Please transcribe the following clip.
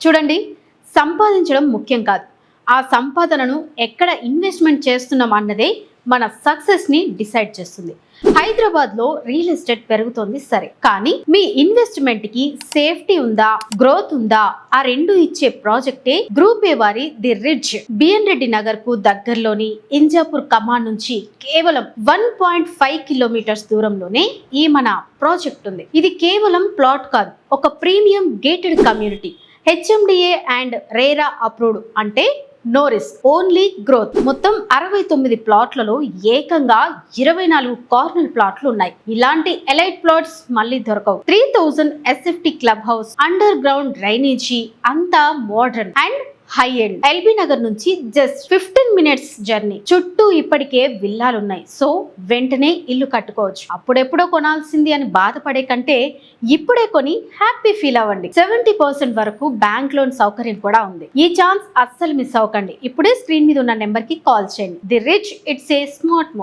చూడండి, సంపాదించడం ముఖ్యం కాదు, ఆ సంపాదనను ఎక్కడ ఇన్వెస్ట్మెంట్ చేస్తున్నాం అన్నదే మన సక్సెస్ ని డిసైడ్ చేస్తుంది. హైదరాబాద్ లో రియల్ ఎస్టేట్ పెరుగుతోంది సరే, కానీ మీ ఇన్వెస్ట్మెంట్ కి సేఫ్టీ ఉందా, గ్రోత్ ఉందా? ఆ రెండు ఇచ్చే ప్రాజెక్టే గ్రూప్ ఏ వారి the ridge. BN Reddy Nagar కు దగ్గరలోని ఇంజాపూర్ కమాన్ నుంచి కేవలం 1.5 కిలోమీటర్స్ దూరంలోనే ఈ మన ప్రాజెక్ట్ ఉంది. ఇది కేవలం ప్లాట్ కాదు, ఒక premium gated community, HMDA and RERA approved, అంటే నో రిస్క్ ఓన్లీ గ్రోత్. మొత్తం 69 ప్లాట్లలో ఏకంగా 24 కార్నర్ ప్లాట్లు ఉన్నాయి. ఇలాంటి ఎలైట్ ప్లాట్స్ మళ్ళీ దొరకవు. 3000 SFT club house, underground drainage, అంతా modern and high end. LB Nagar నుంచి జస్ట్ 15 మినిట్స్ జర్నీ. చుట్టూ ఇప్పటికే విల్లాలున్నాయి. సో వెంటనే ఇల్లు కట్టుకోవచ్చు. అప్పుడెప్పుడో కొనాల్సింది అని బాధపడే కంటే ఇప్పుడే కొని హ్యాపీ ఫీల్ అవ్వండి. 70% వరకు బ్యాంక్ లోన్ సౌకర్యం కూడా ఉంది. ఈ ఛాన్స్ అస్సలు మిస్ అవ్వకండి. ఇప్పుడే స్క్రీన్ మీద ఉన్న నెంబర్ కి కాల్ చేయండి. The rich, it's a smart move.